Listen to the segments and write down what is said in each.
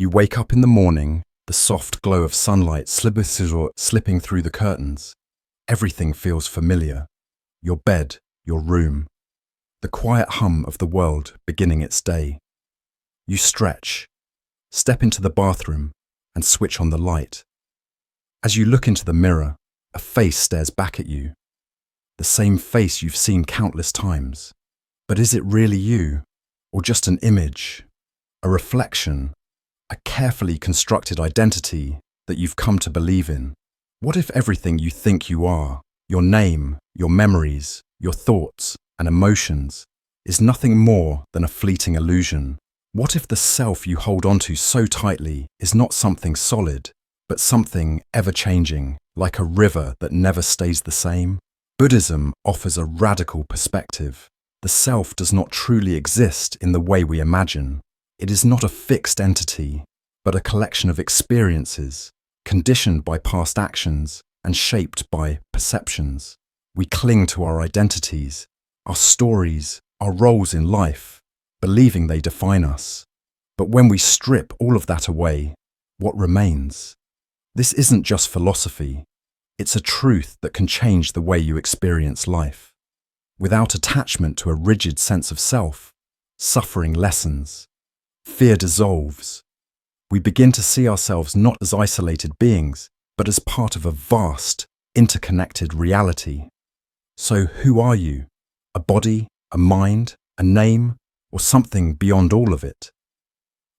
You wake up in the morning, the soft glow of sunlight slipping through the curtains. Everything feels familiar. Your bed, your room, the quiet hum of the world beginning its day. You stretch, step into the bathroom, and switch on the light. As you look into the mirror, a face stares back at you. The same face you've seen countless times. But is it really you, or just an image, a reflection, a carefully constructed identity that you've come to believe in? What if everything you think you are, your name, your memories, your thoughts and emotions, is nothing more than a fleeting illusion? What if the self you hold onto so tightly is not something solid, but something ever-changing, like a river that never stays the same? Buddhism offers a radical perspective. The self does not truly exist in the way we imagine. It is not a fixed entity, but a collection of experiences, conditioned by past actions and shaped by perceptions. We cling to our identities, our stories, our roles in life, believing they define us. But when we strip all of that away, what remains? This isn't just philosophy. It's a truth that can change the way you experience life. Without attachment to a rigid sense of self, suffering lessens, fear dissolves. We begin to see ourselves not as isolated beings, but as part of a vast, interconnected reality. So who are you? A body, a mind, a name, or something beyond all of it?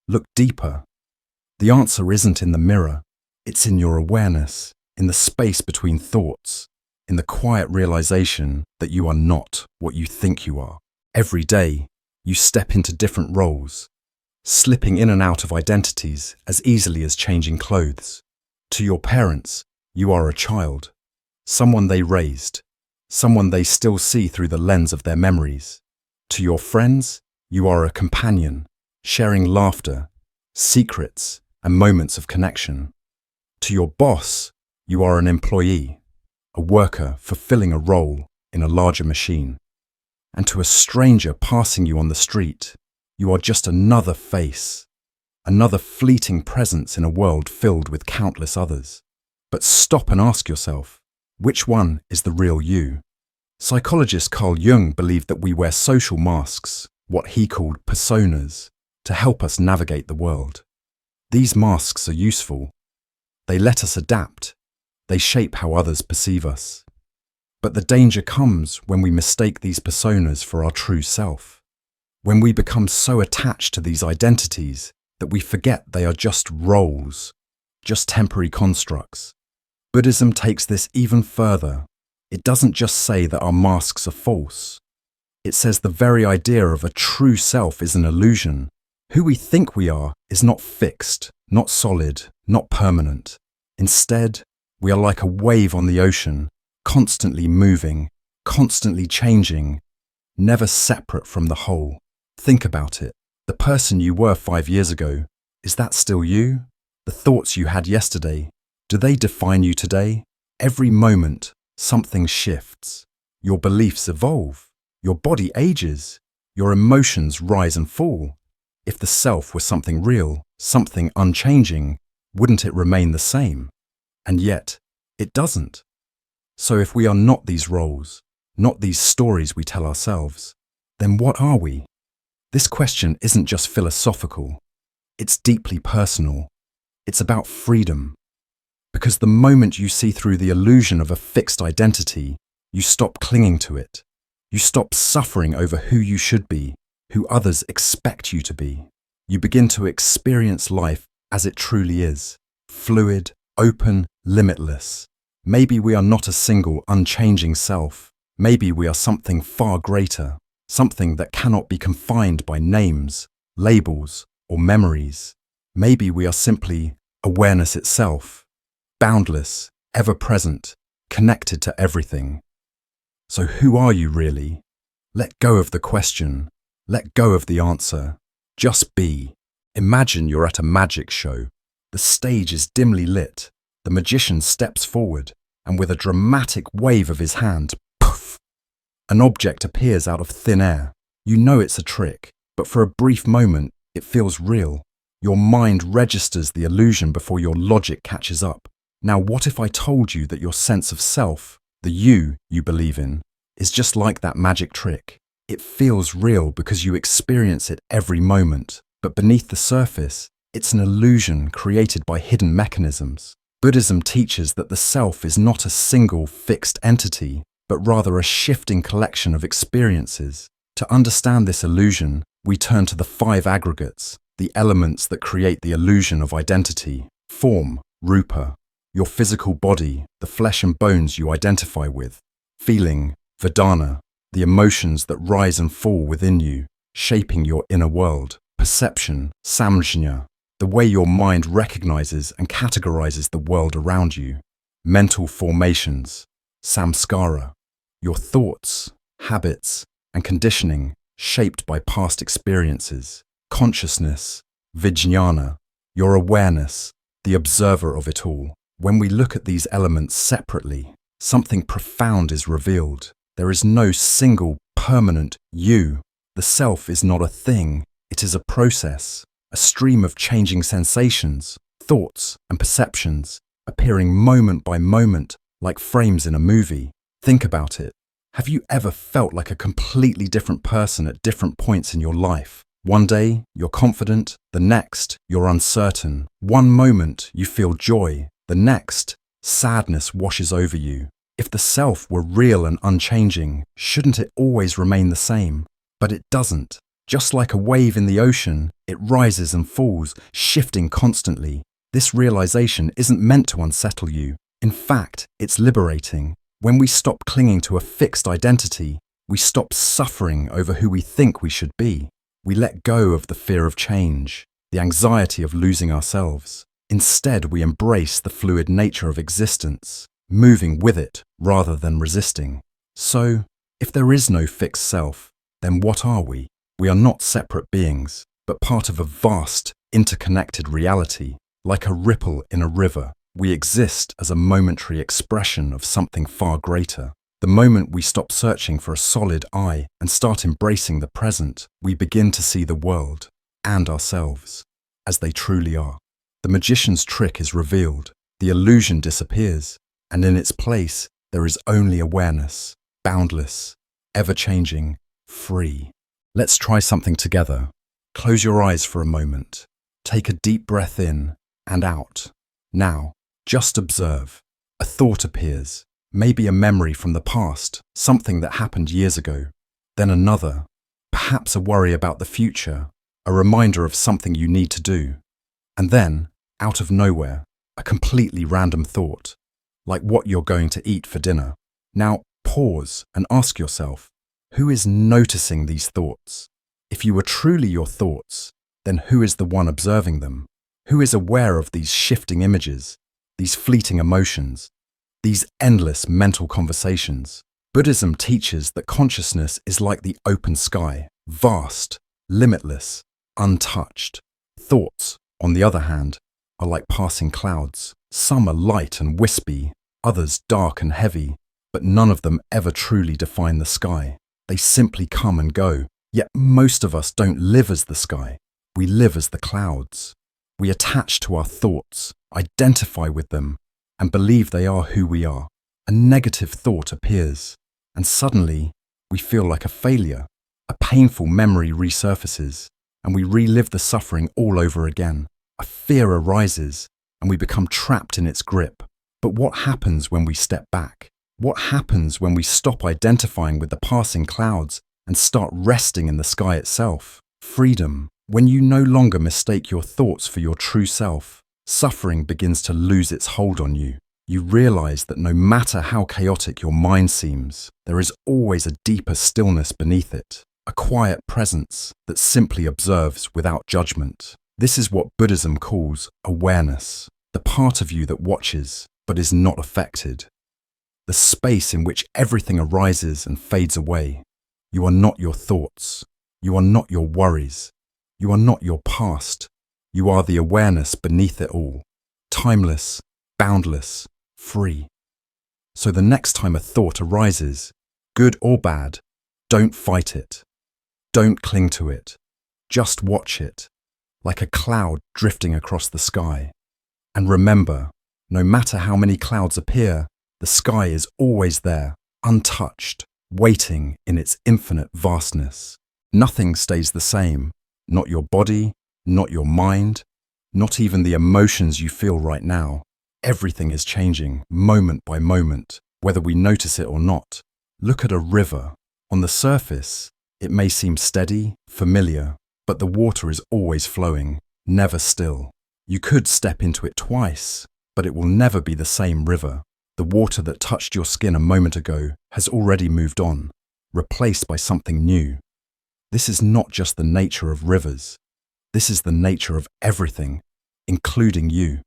Look deeper. The answer isn't in the mirror. It's in your awareness, in the space between thoughts, in the quiet realization that you are not what you think you are. Every day, you step into different roles, slipping in and out of identities as easily as changing clothes. To your parents, you are a child, someone they raised, someone they still see through the lens of their memories. To your friends, you are a companion, sharing laughter, secrets, and moments of connection. To your boss, you are an employee, a worker fulfilling a role in a larger machine. And to a stranger passing you on the street, you are just another face, another fleeting presence in a world filled with countless others. But stop and ask yourself, which one is the real you? Psychologist Carl Jung believed that we wear social masks, what he called personas, to help us navigate the world. These masks are useful. They let us adapt. They shape how others perceive us. But the danger comes when we mistake these personas for our true self. When we become so attached to these identities that we forget they are just roles, just temporary constructs. Buddhism takes this even further. It doesn't just say that our masks are false. It says the very idea of a true self is an illusion. Who we think we are is not fixed, not solid, not permanent. Instead, we are like a wave on the ocean, constantly moving, constantly changing, never separate from the whole. Think about it. The person you were 5 years ago, is that still you? The thoughts you had yesterday, do they define you today? Every moment, something shifts. Your beliefs evolve. Your body ages. Your emotions rise and fall. If the self was something real, something unchanging, wouldn't it remain the same? And yet, it doesn't. So if we are not these roles, not these stories we tell ourselves, then what are we? This question isn't just philosophical. It's deeply personal. It's about freedom. Because the moment you see through the illusion of a fixed identity, you stop clinging to it. You stop suffering over who you should be, who others expect you to be. You begin to experience life as it truly is, fluid, open, limitless. Maybe we are not a single, unchanging self. Maybe we are something far greater, something that cannot be confined by names, labels, or memories. Maybe we are simply awareness itself, boundless, ever-present, connected to everything. So who are you really? Let go of the question. Let go of the answer. Just be. Imagine you're at a magic show. The stage is dimly lit. The magician steps forward, and with a dramatic wave of his hand, poof, an object appears out of thin air. You know it's a trick, but for a brief moment, it feels real. Your mind registers the illusion before your logic catches up. Now, what if I told you that your sense of self, the you believe in, is just like that magic trick? It feels real because you experience it every moment, but beneath the surface, it's an illusion created by hidden mechanisms. Buddhism teaches that the self is not a single fixed entity, but rather a shifting collection of experiences. To understand this illusion, we turn to the five aggregates, the elements that create the illusion of identity. Form, rupa, your physical body, the flesh and bones you identify with. Feeling, vedana, the emotions that rise and fall within you, shaping your inner world. Perception, samjñā, the way your mind recognizes and categorizes the world around you. Mental formations, samskara, your thoughts, habits, and conditioning shaped by past experiences. Consciousness, vijñāna, your awareness, the observer of it all. When we look at these elements separately, something profound is revealed. There is no single, permanent you. The self is not a thing, it is a process, a stream of changing sensations, thoughts, and perceptions, appearing moment by moment like frames in a movie. Think about it. Have you ever felt like a completely different person at different points in your life? One day, you're confident, the next, you're uncertain. One moment, you feel joy, the next, sadness washes over you. If the self were real and unchanging, shouldn't it always remain the same? But it doesn't. Just like a wave in the ocean, it rises and falls, shifting constantly. This realization isn't meant to unsettle you. In fact, it's liberating. When we stop clinging to a fixed identity, we stop suffering over who we think we should be. We let go of the fear of change, the anxiety of losing ourselves. Instead, we embrace the fluid nature of existence, moving with it rather than resisting. So, if there is no fixed self, then what are we? We are not separate beings, but part of a vast, interconnected reality. Like a ripple in a river, we exist as a momentary expression of something far greater. The moment we stop searching for a solid I and start embracing the present, we begin to see the world and ourselves as they truly are. The magician's trick is revealed, the illusion disappears, and in its place there is only awareness, boundless, ever-changing, free. Let's try something together. Close your eyes for a moment. Take a deep breath in and out. Now, just observe. A thought appears. Maybe a memory from the past, something that happened years ago. Then another, perhaps a worry about the future, a reminder of something you need to do. And then, out of nowhere, a completely random thought, like what you're going to eat for dinner. Now, pause and ask yourself, who is noticing these thoughts? If you were truly your thoughts, then who is the one observing them? Who is aware of these shifting images, these fleeting emotions, these endless mental conversations? Buddhism teaches that consciousness is like the open sky, vast, limitless, untouched. Thoughts, on the other hand, are like passing clouds. Some are light and wispy, others dark and heavy, but none of them ever truly define the sky. They simply come and go. Yet most of us don't live as the sky. We live as the clouds. We attach to our thoughts, identify with them, and believe they are who we are. A negative thought appears, and suddenly we feel like a failure. A painful memory resurfaces, and we relive the suffering all over again. A fear arises, and we become trapped in its grip. But what happens when we step back? What happens when we stop identifying with the passing clouds and start resting in the sky itself? Freedom. When you no longer mistake your thoughts for your true self, suffering begins to lose its hold on you. You realize that no matter how chaotic your mind seems, there is always a deeper stillness beneath it, a quiet presence that simply observes without judgment. This is what Buddhism calls awareness, the part of you that watches but is not affected, the space in which everything arises and fades away. You are not your thoughts. You are not your worries. You are not your past. You are the awareness beneath it all, timeless, boundless, free. So the next time a thought arises, good or bad, don't fight it. Don't cling to it. Just watch it. like a cloud drifting across the sky. And remember, no matter how many clouds appear, the sky is always there, untouched, waiting in its infinite vastness. Nothing stays the same, not your body, not your mind, not even the emotions you feel right now. Everything is changing, moment by moment, whether we notice it or not. Look at a river. On the surface, it may seem steady, familiar, but the water is always flowing, never still. You could step into it twice, but it will never be the same river. The water that touched your skin a moment ago has already moved on, replaced by something new. This is not just the nature of rivers. This is the nature of everything, including you.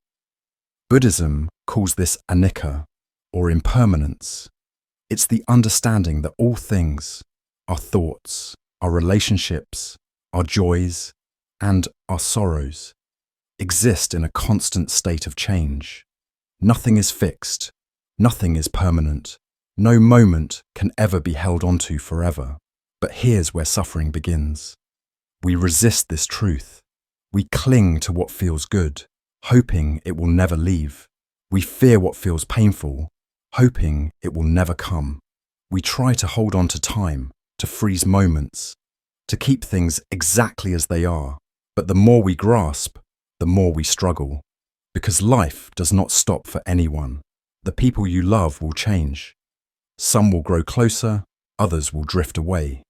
Buddhism calls this Anicca, or impermanence. It's the understanding that all things, our thoughts, our relationships, our joys, and our sorrows, exist in a constant state of change. Nothing is fixed. Nothing is permanent. No moment can ever be held onto forever. But here's where suffering begins. We resist this truth. We cling to what feels good, hoping it will never leave. We fear what feels painful, hoping it will never come. We try to hold on to time, to freeze moments, to keep things exactly as they are. But the more we grasp, the more we struggle. Because life does not stop for anyone. The people you love will change. Some will grow closer, others will drift away.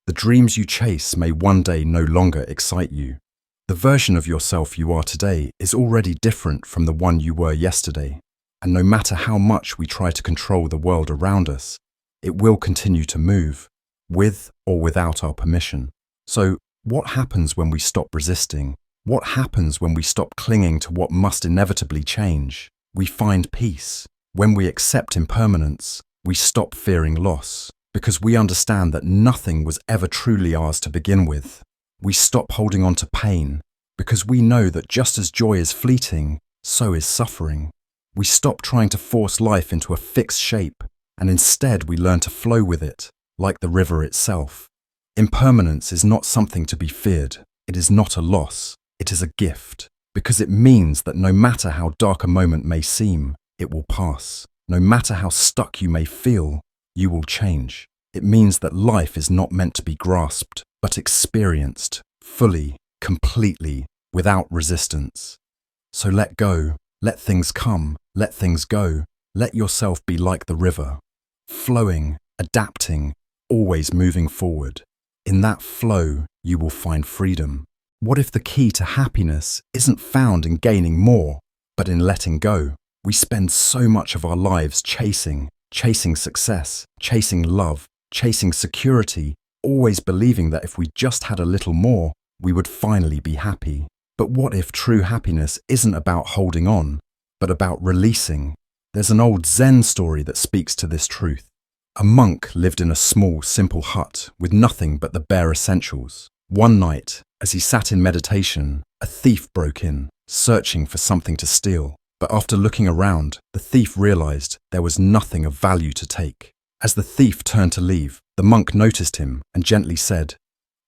The dreams you chase may one day no longer excite you. The version of yourself you are today is already different from the one you were yesterday. And no matter how much we try to control the world around us, it will continue to move, with or without our permission. So, what happens when we stop resisting? What happens when we stop clinging to what must inevitably change? We find peace. When we accept impermanence, we stop fearing loss, because we understand that nothing was ever truly ours to begin with. We stop holding on to pain, because we know that just as joy is fleeting, so is suffering. We stop trying to force life into a fixed shape, and instead we learn to flow with it, like the river itself. Impermanence is not something to be feared. It is not a loss. It is a gift, because it means that no matter how dark a moment may seem, it will pass. No matter how stuck you may feel, you will change. It means that life is not meant to be grasped, but experienced, fully, completely, without resistance. So let go, let things come, let things go. Let yourself be like the river, flowing, adapting, always moving forward. In that flow, you will find freedom. What if the key to happiness isn't found in gaining more, but in letting go? We spend so much of our lives chasing success, chasing love, chasing security, always believing that if we just had a little more, we would finally be happy. But what if true happiness isn't about holding on, but about releasing? There's an old Zen story that speaks to this truth. A monk lived in a small, simple hut with nothing but the bare essentials. One night, as he sat in meditation, a thief broke in, searching for something to steal. But after looking around, the thief realized there was nothing of value to take. As the thief turned to leave, the monk noticed him and gently said,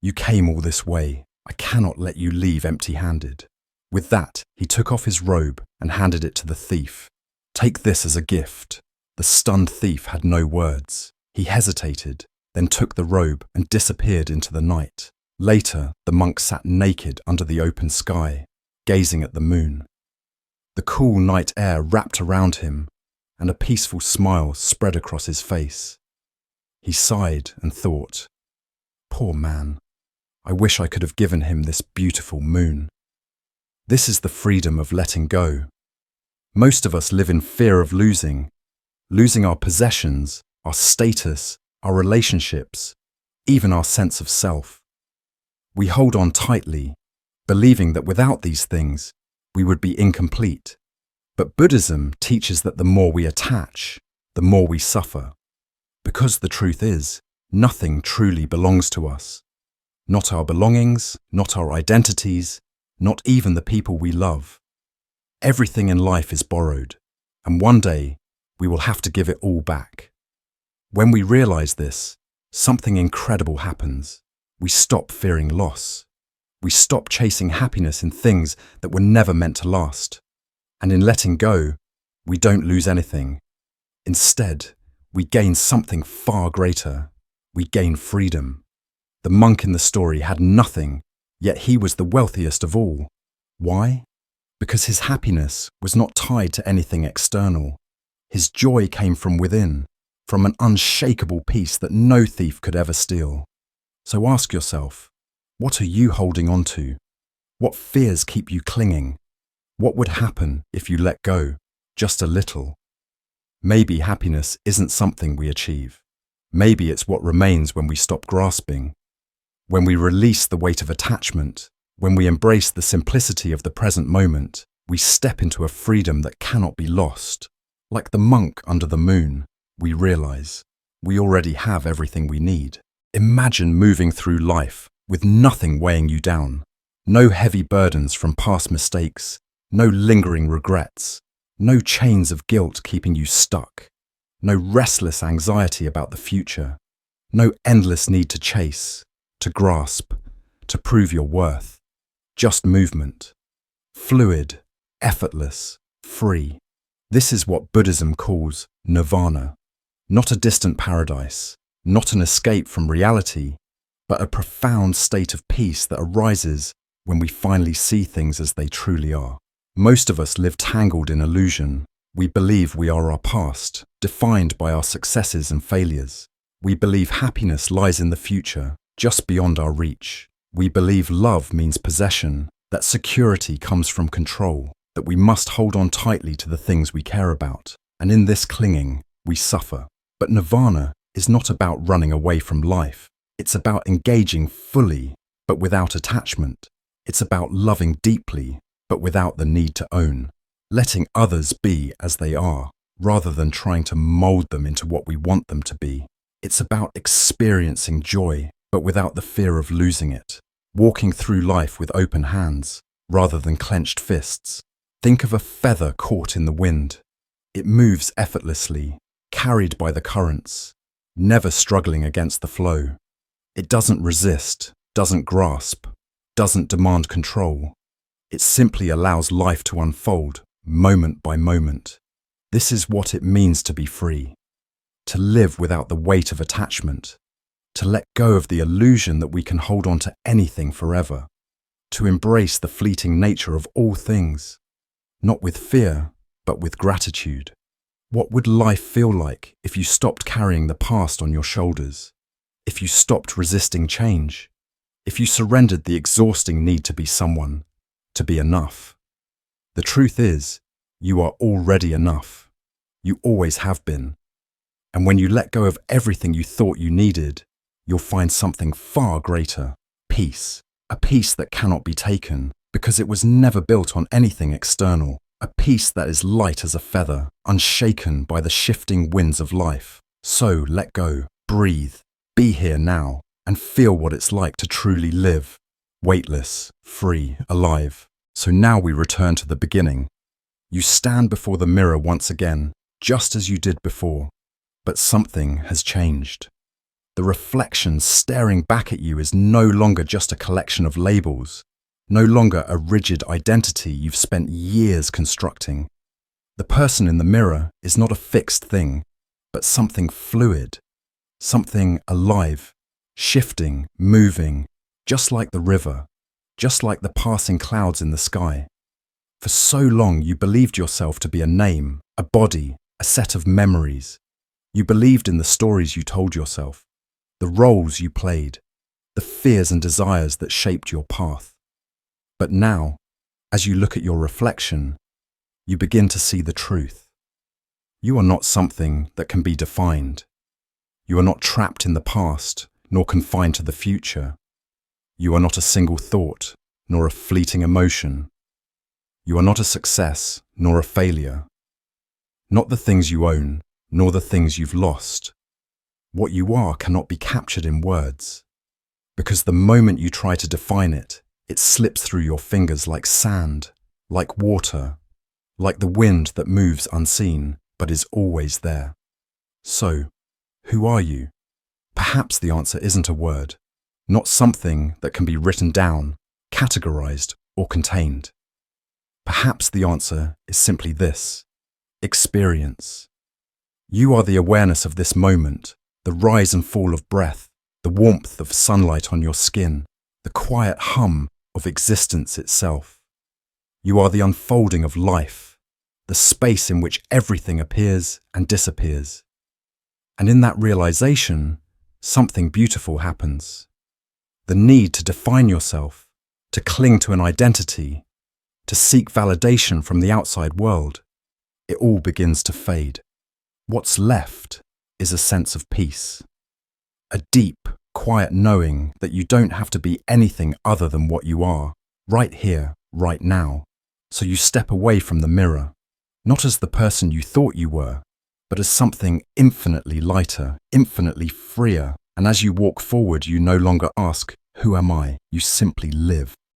"You came all this way. I cannot let you leave empty-handed." With that, he took off his robe and handed it to the thief. "Take this as a gift." The stunned thief had no words. He hesitated, then took the robe and disappeared into the night. Later, the monk sat naked under the open sky, gazing at the moon. The cool night air wrapped around him, and a peaceful smile spread across his face. He sighed and thought, "Poor man, I wish I could have given him this beautiful moon." This is the freedom of letting go. Most of us live in fear of losing our possessions, our status, our relationships, even our sense of self. We hold on tightly, believing that without these things, we would be incomplete. But Buddhism teaches that the more we attach, the more we suffer. Because the truth is, nothing truly belongs to us. Not our belongings, not our identities, not even the people we love. Everything in life is borrowed, and one day we will have to give it all back. When we realize this, something incredible happens. We stop fearing loss. We stop chasing happiness in things that were never meant to last. And in letting go, we don't lose anything. Instead, we gain something far greater. We gain freedom. The monk in the story had nothing, yet he was the wealthiest of all. Why? Because his happiness was not tied to anything external. His joy came from within, from an unshakable peace that no thief could ever steal. So ask yourself, what are you holding on to? What fears keep you clinging? What would happen if you let go, just a little? Maybe happiness isn't something we achieve. Maybe it's what remains when we stop grasping. When we release the weight of attachment, when we embrace the simplicity of the present moment, we step into a freedom that cannot be lost. Like the monk under the moon, we realize we already have everything we need. Imagine moving through life with nothing weighing you down. No heavy burdens from past mistakes, no lingering regrets, no chains of guilt keeping you stuck, no restless anxiety about the future, no endless need to chase, to grasp, to prove your worth. Just movement. Fluid, effortless, free. This is what Buddhism calls nirvana. Not a distant paradise, not an escape from reality, but a profound state of peace that arises when we finally see things as they truly are. Most of us live tangled in illusion. We believe we are our past, defined by our successes and failures. We believe happiness lies in the future, just beyond our reach. We believe love means possession, that security comes from control, that we must hold on tightly to the things we care about. And in this clinging, we suffer. But nirvana is not about running away from life. It's about engaging fully, but without attachment. It's about loving deeply, but without the need to own. Letting others be as they are, rather than trying to mold them into what we want them to be. It's about experiencing joy, but without the fear of losing it. Walking through life with open hands, rather than clenched fists. Think of a feather caught in the wind. It moves effortlessly, carried by the currents, never struggling against the flow. It doesn't resist, doesn't grasp, doesn't demand control. It simply allows life to unfold, moment by moment. This is what it means to be free. To live without the weight of attachment. To let go of the illusion that we can hold on to anything forever. To embrace the fleeting nature of all things. Not with fear, but with gratitude. What would life feel like if you stopped carrying the past on your shoulders? If you stopped resisting change? If you surrendered the exhausting need to be someone, to be enough? The truth is, you are already enough. You always have been. And when you let go of everything you thought you needed, you'll find something far greater, peace. A peace that cannot be taken, because it was never built on anything external. A peace that is light as a feather, unshaken by the shifting winds of life. So let go, breathe, be here now, and feel what it's like to truly live. Weightless, free, alive. So now we return to the beginning. You stand before the mirror once again, just as you did before. But something has changed. The reflection staring back at you is no longer just a collection of labels, no longer a rigid identity you've spent years constructing. The person in the mirror is not a fixed thing, but something fluid, something alive, shifting, moving, just like the river, just like the passing clouds in the sky. For so long you believed yourself to be a name, a body, a set of memories. You believed in the stories you told yourself, the roles you played, the fears and desires that shaped your path. But now, as you look at your reflection, you begin to see the truth. You are not something that can be defined. You are not trapped in the past, nor confined to the future. You are not a single thought, nor a fleeting emotion. You are not a success, nor a failure. Not the things you own, nor the things you've lost. What you are cannot be captured in words, because the moment you try to define it, it slips through your fingers like sand, like water, like the wind that moves unseen, but is always there. So, who are you? Perhaps the answer isn't a word, not something that can be written down, categorized, or contained? Perhaps the answer is simply this: experience. You are the awareness of this moment, the rise and fall of breath, the warmth of sunlight on your skin, the quiet hum of existence itself. You are the unfolding of life, the space in which everything appears and disappears. And in that realization, something beautiful happens. The need to define yourself, to cling to an identity, to seek validation from the outside world, it all begins to fade. What's left is a sense of peace. A deep, quiet knowing that you don't have to be anything other than what you are, right here, right now. So you step away from the mirror, not as the person you thought you were, but as something infinitely lighter, infinitely freer. And as you walk forward, you no longer ask, "Who am I?" You simply live.